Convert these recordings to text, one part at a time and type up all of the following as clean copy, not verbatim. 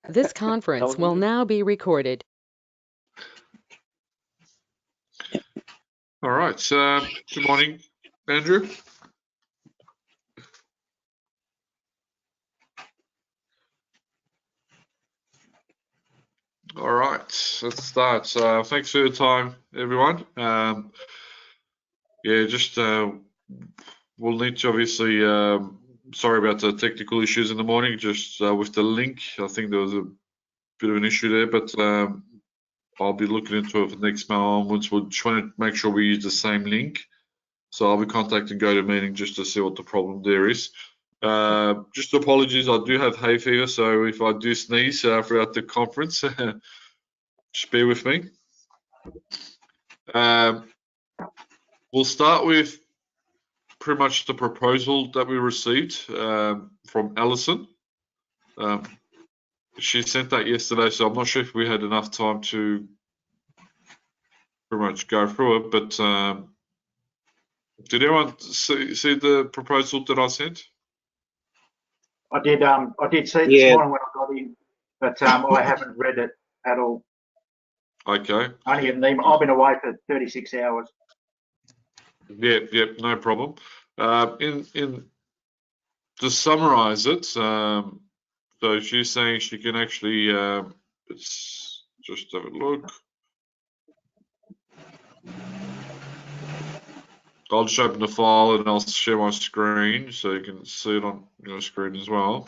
This conference will now be recorded. All right. Good morning, Andrew. All right, let's start. Thanks for your time, everyone. We'll need to obviously, sorry about the technical issues in the morning, just with the link. I think there was a bit of an issue there, but I'll be looking into it for the next mail onwards. We're trying to make sure we use the same link. So I'll be contacting GoToMeeting just to see what the problem there is. Just apologies, I do have hay fever, so if I do sneeze throughout the conference, just bear with me. We'll start with pretty much the proposal that we received from Alison. She sent that yesterday, so I'm not sure if we had enough time to pretty much go through it, but did everyone see the proposal that I sent? I did see it this morning when I got in, but I haven't read it at all. Okay. Only an email. I've been away for 36 hours. Yep, no problem. In to summarise it, so she's saying she can actually, let's just have a look. I'll just open the file and I'll share my screen so you can see it on your screen as well.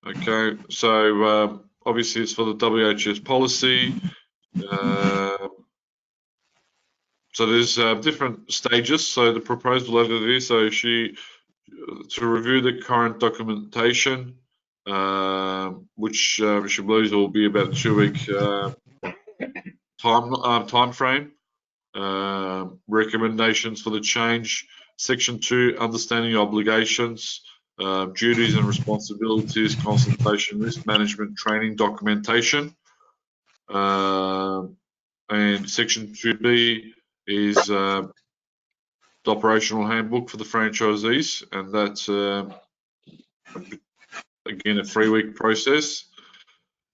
Okay, so obviously it's for the WHS policy. So there's different stages. So the proposal as it is, so to review the current documentation, which she believes will be about a 2-week time frame. Recommendations for the change. Section 2, understanding obligations, duties and responsibilities, consultation, risk management, training, documentation. And Section 2B is the operational handbook for the franchisees, and that's again a 3-week process.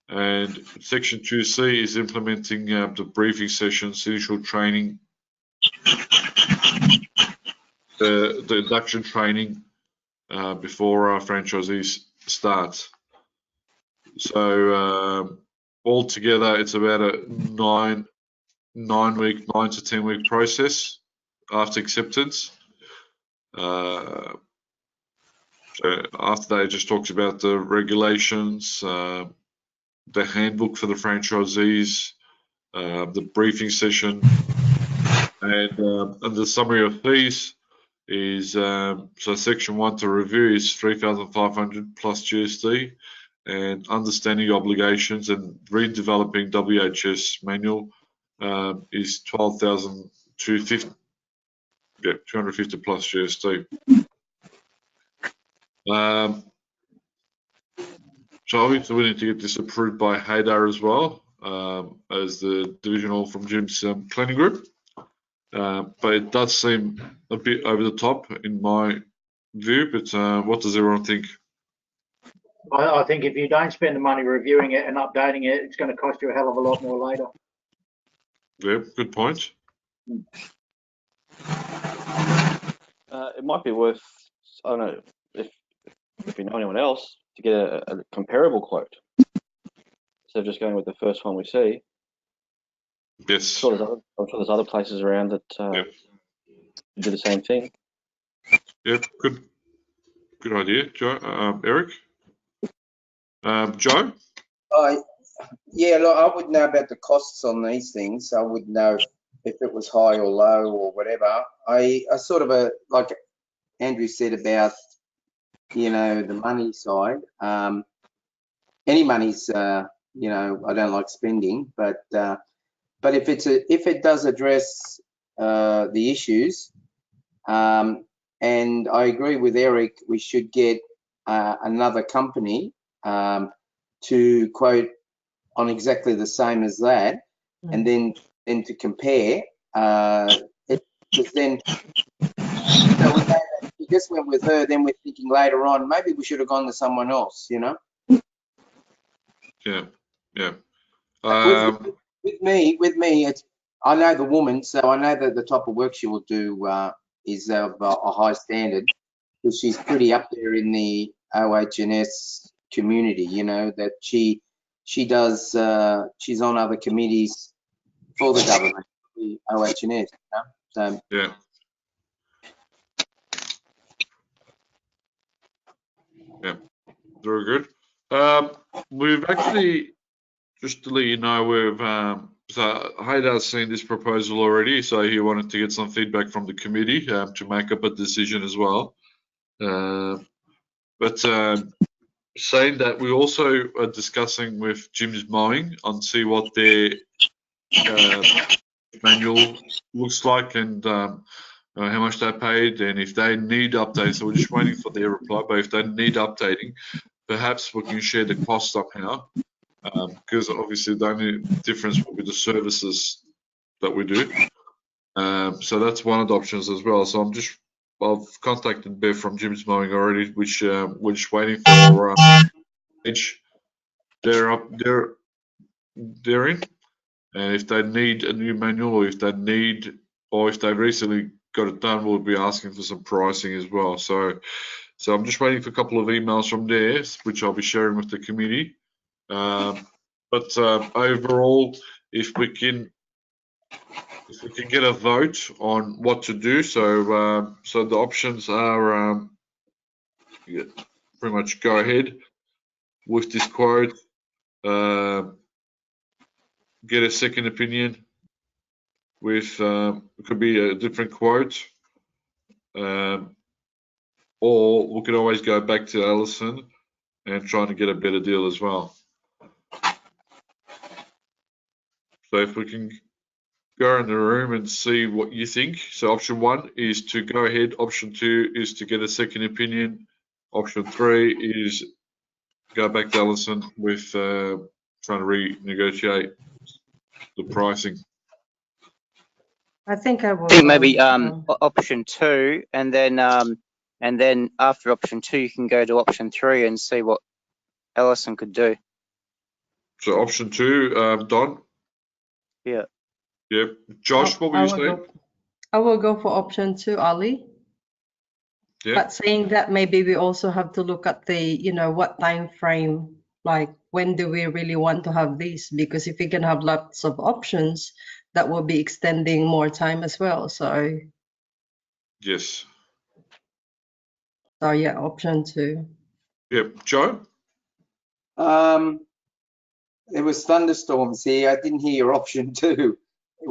And Section 2C is implementing the briefing sessions, initial training, the induction training before our franchisees start. So altogether, it's about a 9 to 10 week process after acceptance. So after that, it just talks about the regulations, the handbook for the franchisees, the briefing session, and the summary of fees is so Section 1 to review is 3,500 plus GST, and understanding obligations and redeveloping WHS manual is 12,250. Yeah, 250 plus GST. So obviously we need to get this approved by Haydar as well, as the divisional from Jim's cleaning group. But it does seem a bit over the top in my view, but what does everyone think? I think if you don't spend the money reviewing it and updating it, it's going to cost you a hell of a lot more later. Yeah, good point. It might be worth, I don't know, if you know anyone else, to get a comparable quote instead of just going with the first one we see. Yes. I'm sure there's other places around that do the same thing. Yep, good idea, Joe. Eric? Joe? Yeah, look, I would know about the costs on these things. I would know if it was high or low or whatever. I sort of like Andrew said about, you know, the money side. Any money's, you know, I don't like spending, but if it does address the issues, and I agree with Eric, we should get another company to quote on exactly the same as that, and then to compare. Because then just went with her, then we're thinking later on, maybe we should have gone to someone else, you know? Yeah, yeah. With me, it's, I know the woman, so I know that the type of work she will do is of a high standard, because she's pretty up there in the OHS community, you know, that she does, she's on other committees for the government, the OHS, you know? So, yeah. Yeah, very good. We've actually, just to let you know, we've so Haydar's seen this proposal already, so he wanted to get some feedback from the committee to make up a decision as well. But saying that, we also are discussing with Jim's Mowing on see what their manual looks like and how much they paid, and if they need updates. So we're just waiting for their reply. But if they need updating, perhaps we can share the cost somehow, because obviously the only difference will be the services that we do. So that's one of the options as well. So I've contacted Bev from Jim's Mowing already, which we're just waiting for each. They're in, and if they need a new manual, or if they recently got it done, we'll be asking for some pricing as well. So I'm just waiting for a couple of emails from there, which I'll be sharing with the committee. But overall, if we can get a vote on what to do, so the options are pretty much go ahead with this quote, get a second opinion with it could be a different quote, or we could always go back to Alison and try to get a better deal as well. So if we can go in the room and see what you think. So option 1 is to go ahead. Option 2 is to get a second opinion. Option 3 is go back to Alison with trying to renegotiate the pricing. I think I will. I think maybe option 2, and then after option 2, you can go to option 3 and see what Alison could do. So option 2, Don. Yeah. Yeah, Josh, what were you saying? I will go for option 2, Ali. Yeah. But saying that, maybe we also have to look at the, you know, what time frame, like when do we really want to have these? Because if we can have lots of options, that will be extending more time as well. So Yes. yeah, option 2. Yep, Joe. there was thunderstorms here. I didn't hear your option 2.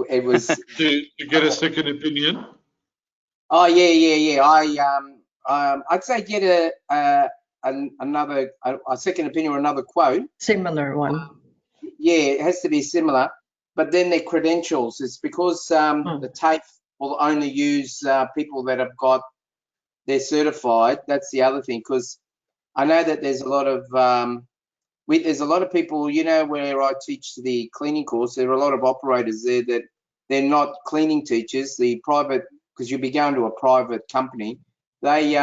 It was to get a second opinion. Oh yeah. I'd say get another second opinion or another quote. Similar one. Yeah, it has to be similar. But then their credentials is because the TAFE will only use people that have got they're certified. That's the other thing, because I know that there's a lot of there's a lot of people, you know, where I teach the cleaning course, there are a lot of operators there that they're not cleaning teachers. The private, because you'll be going to a private company, they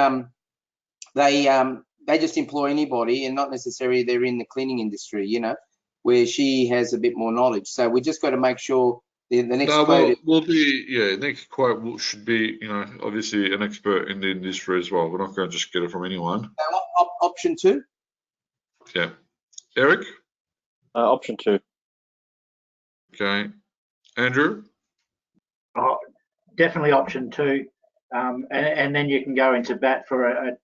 just employ anybody, and not necessarily they're in the cleaning industry, you know, where she has a bit more knowledge. So we just got to make sure the next quote will be, yeah, next quote should be, you know, obviously an expert in the industry as well. We're not going to just get it from anyone. Option 2. Yeah. Eric? Option 2. Okay. Andrew? Definitely option 2. And then you can go into bat for a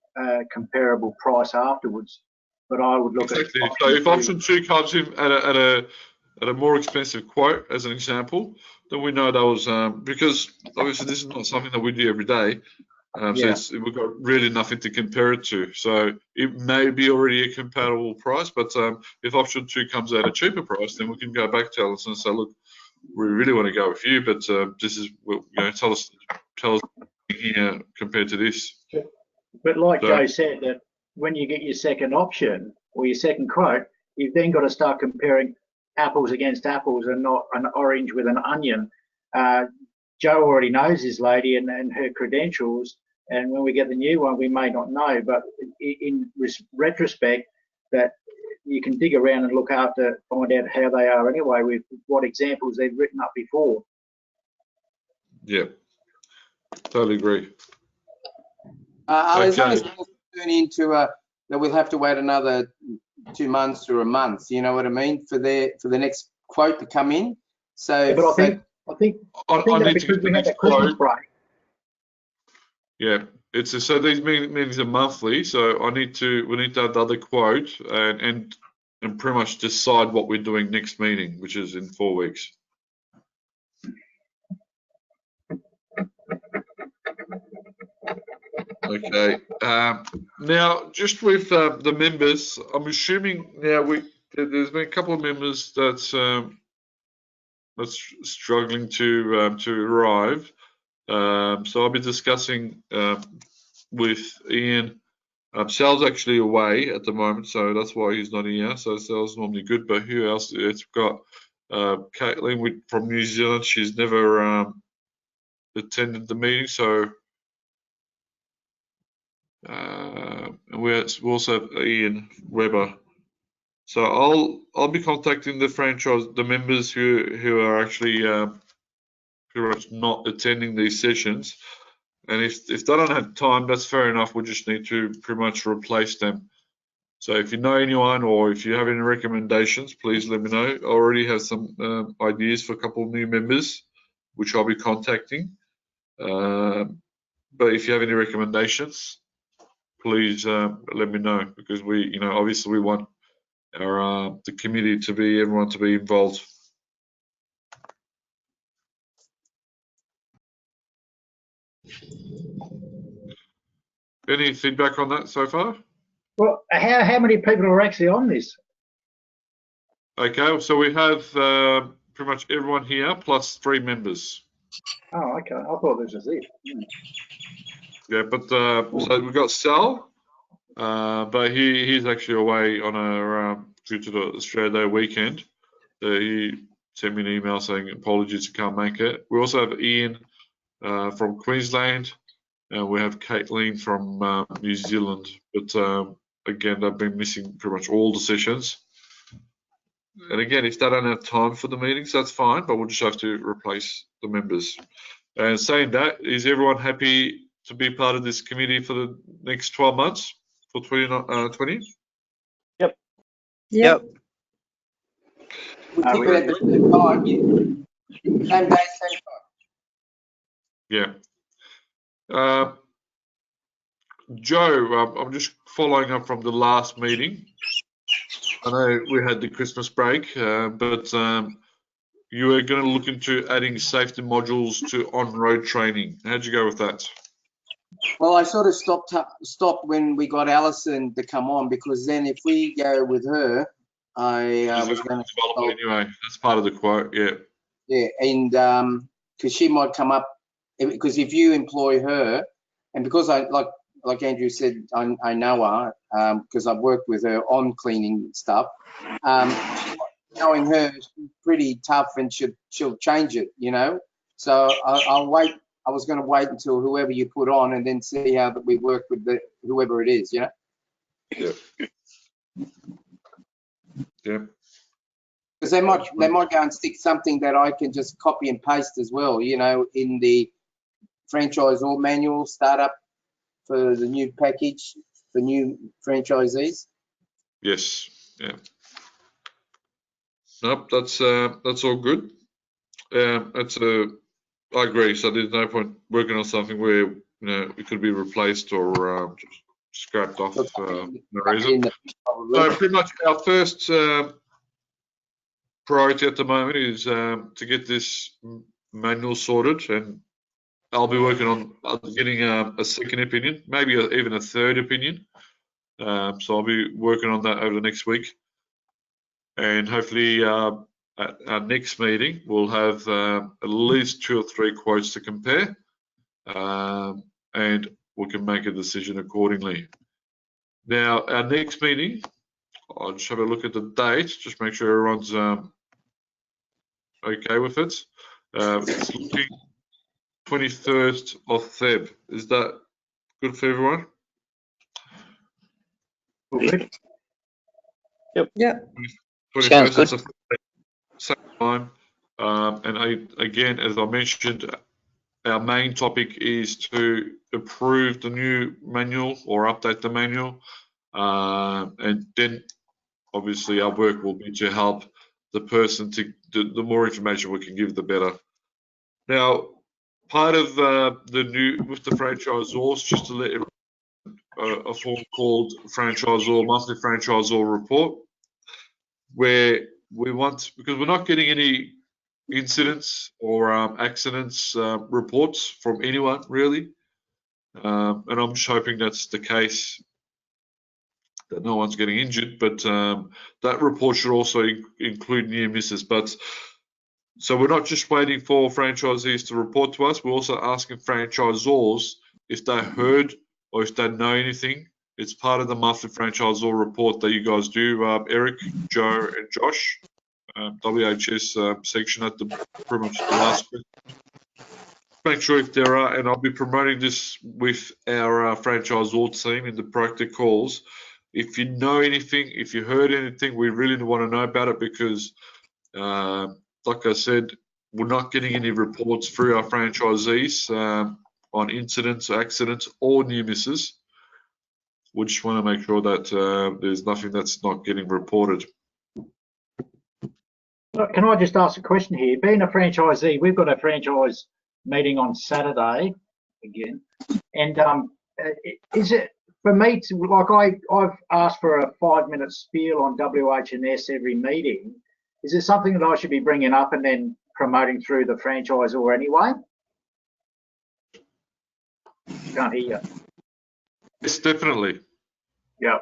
comparable price afterwards. But I would look exactly. at So if option 2 comes in at a more expensive quote, as an example, then we know that was because obviously this is not something that we do every day. So we've got really nothing to compare it to. So it may be already a comparable price, but if option 2 comes at a cheaper price, then we can go back to Alison and say, look, we really want to go with you, but this is, you know, tell us here compared to this. But like Joe said, that when you get your second option or your second quote, you've then got to start comparing apples against apples and not an orange with an onion. Joe already knows his lady and her credentials, And when we get the new one, we may not know. But in retrospect, that you can dig around and look after, find out how they are anyway with what examples they've written up before. Yeah, totally agree. As long as Okay. it doesn't turn into that we'll have to wait another 2 months or a month, you know what I mean, for the next quote to come in. So, But I think I that need to because get the we had next that Christmas quote. break. Yeah, so these meetings are monthly. So we need to have the other quote and pretty much decide what we're doing next meeting, which is in 4 weeks. Okay. Now, just with the members, I'm assuming now there's been a couple of members that's struggling to arrive. So I'll be discussing with Ian. Sal's actually away at the moment, so that's why he's not here. So Sal's normally good, but who else? It's got Caitlin from New Zealand. She's never attended the meeting, so and we also have Ian Weber. So I'll be contacting the members who are actually pretty much not attending these sessions, and if they don't have time, that's fair enough. We just need to pretty much replace them. So if you know anyone or if you have any recommendations, please let me know. I already have some ideas for a couple of new members, which I'll be contacting. But if you have any recommendations, please let me know, because obviously we want the committee to be, everyone to be involved. Any feedback on that so far? Well, how many people are actually on this? Okay, so we have pretty much everyone here plus 3 members. Oh, okay. I thought this was it. Yeah, but so we've got Sal, but he's actually away on a due to the Australia Day weekend. He sent me an email saying apologies, he can't make it. We also have Ian from Queensland, and we have Caitlin from New Zealand. But again, they've been missing pretty much all the sessions. And again, if they don't have time for the meetings, that's fine, but we'll just have to replace the members. And saying that, is everyone happy to be part of this committee for the next 12 months for 2020? Yep. Yep. we keep it at the same time, same day, same time. Yeah. Joe, I'm just following up from the last meeting. I know we had the Christmas break, but you were going to look into adding safety modules to on-road training. How'd you go with that? Well, I sort of stopped when we got Alison to come on, because then if we go with her, I was going to develop it anyway. That's part of the quote. Yeah. Yeah, and because she might come up, because if you employ her, and because I like Andrew said, I know her because I've worked with her on cleaning stuff. Knowing her, she's pretty tough, and she'll change it, So I'll wait. I was going to wait until whoever you put on, and then see how that we work with whoever it is, Yeah. Yeah. Because they might go and stick something that I can just copy and paste as well, in the franchisor manual startup for the new package for new franchisees. Yes. Yeah. Nope. That's all good. I agree. So there's no point working on something where it could be replaced or just scrapped off for no reason. So pretty much our first priority at the moment is to get this manual sorted, and I'll be working on getting a second opinion, maybe even a third opinion. So I'll be working on that over the next week, and hopefully at our next meeting we'll have at least 2 or 3 quotes to compare, and we can make a decision accordingly. Now, our next meeting, I'll just have a look at the date, just make sure everyone's okay with it. It's looking 21st of Feb. Is that Good for everyone? All good. Yeah. 21st, Sounds good. it's a same time. Again, as I mentioned, our main topic is to approve the new manual or update the manual. And then obviously our work will be to help the person the more information we can give, the better. Now, part of the new with the franchisors, just to let everyone a form called monthly franchisor report, where we want, because we're not getting any incidents or accidents reports from anyone really, and I'm just hoping that's the case, that no one's getting injured, but that report should also include near misses. But so we're not just waiting for franchisees to report to us, we're also asking franchisors if they heard or if they know anything. It's part of the monthly franchisor report that you guys do, Eric, Joe, and Josh, WHS section at the pretty much the last bit. Make sure if there are, and I'll be promoting this with our franchisor team in the proactive calls. If you know anything, if you heard anything, we really want to know about it, because, like I said, we're not getting any reports through our franchisees on incidents, accidents, or near misses. We just want to make sure that there's nothing that's not getting reported. Can I just ask a question here? Being a franchisee, we've got a franchise meeting on Saturday again, and is it for me to, like, I've asked for a 5-minute spiel on WHS every meeting. Is it something that I should be bringing up and then promoting through the franchisor anyway? Can't hear you. Yes, definitely. Yeah.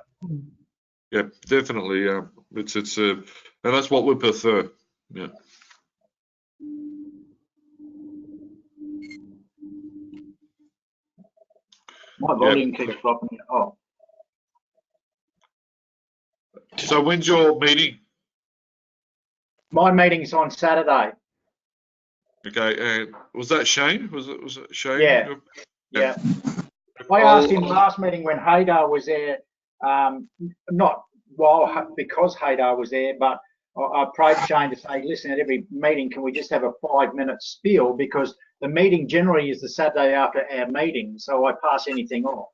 Yeah, definitely. It's and that's what we prefer. Yeah. My volume keeps dropping. Oh. So when's your meeting? My meeting's on Saturday. Okay, and was that Shane? Was it Shane? Yeah. Yeah. I asked him last meeting when Haydar was there, not because Haydar was there, but I approached Shane to say, listen, at every meeting, can we just have a 5-minute spiel? Because the meeting generally is the Saturday after our meeting, so I pass anything off.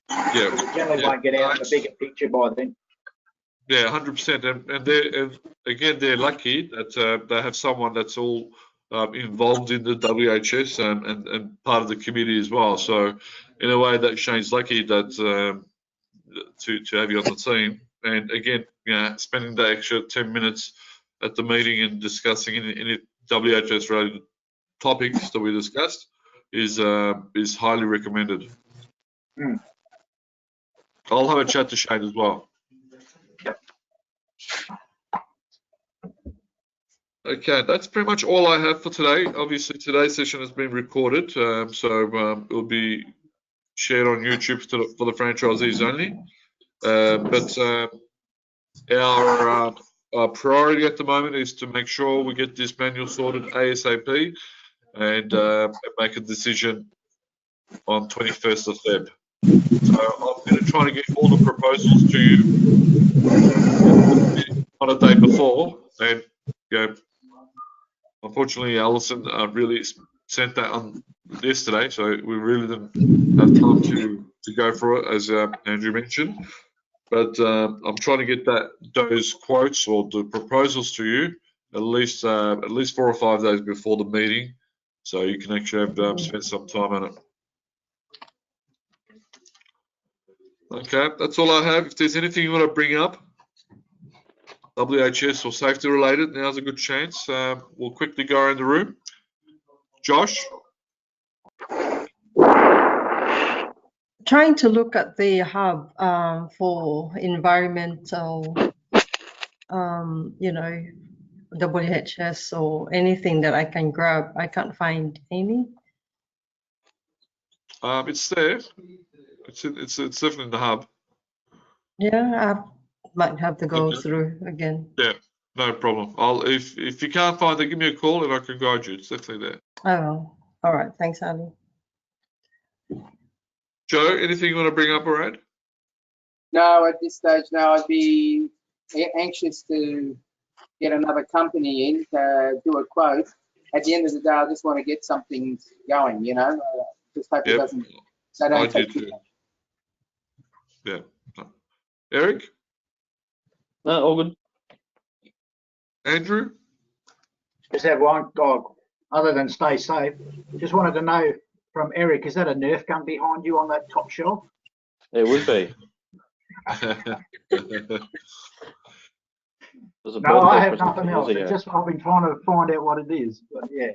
Yeah. We generally won't get out a bigger picture by then. Yeah, 100%. And again, they're lucky that they have someone that's all involved in the WHS and part of the committee as well. So in a way, that Shane's lucky that to have you on the team. And again, spending the extra 10 minutes at the meeting and discussing any WHS related topics that we discussed is highly recommended. I'll have a chat to Shane as well. Yep. Okay, that's pretty much all I have for today. Obviously, today's session has been recorded, so it'll be shared on YouTube for the franchisees only. But our priority at the moment is to make sure we get this manual sorted ASAP and make a decision on 21st of Feb. So I'm going to try to get all the proposals to you on a day before, and unfortunately, Alison really sent that on yesterday, so we really didn't have time to go through it, as Andrew mentioned. But I'm trying to get those quotes or the proposals to you at least 4 or 5 days before the meeting, so you can actually have spend some time on it. Okay, that's all I have. If there's anything you want to bring up, WHS or safety related, now's a good chance. We'll quickly go around the room. Josh? Trying to look at the hub for environmental, WHS or anything that I can grab. I can't find any. It's there. It's definitely in the hub. Yeah, I might have to go through again. Yeah, no problem. If you can't find it, give me a call and I can guide you. It's definitely there. Oh, all right. Thanks, Ali. Joe, anything you want to bring up or add? No, at this stage, no. I'd be anxious to get another company in to do a quote. At the end of the day, I just want to get something going, you know. Just hope it Yep, doesn't. They I don't do take too too. much. Yeah. Eric, No, all good. Andrew. Just have one dog, other than stay safe. Just wanted to know from Eric, is that a Nerf gun behind you on that top shelf? It would be. There's a No, I birthday have present nothing 10 else. years It's ago. just I've been trying to find out what it is, but yeah.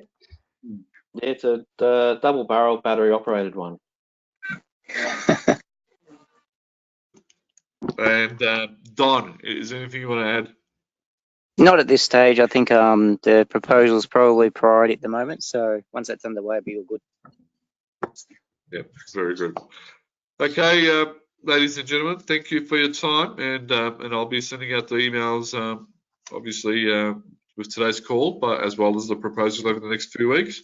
Yeah, it's a double barrel battery operated one. And Don, is there anything you want to add? Not at this stage. I think the proposal is probably priority at the moment. So once that's underway, it'll be all good. Yep, very good. Okay, ladies and gentlemen, thank you for your time, and I'll be sending out the emails, obviously with today's call, but as well as the proposal over the next few weeks.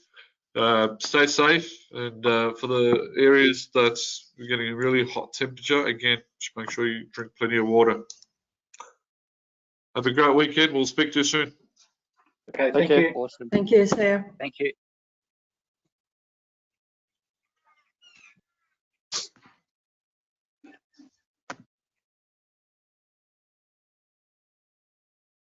Stay safe, and for the areas that's getting a really hot temperature, again, just make sure you drink plenty of water. Have a great weekend. We'll speak to you soon. Okay, Take thank care. you. Awesome. Thank you, Sarah. Thank you.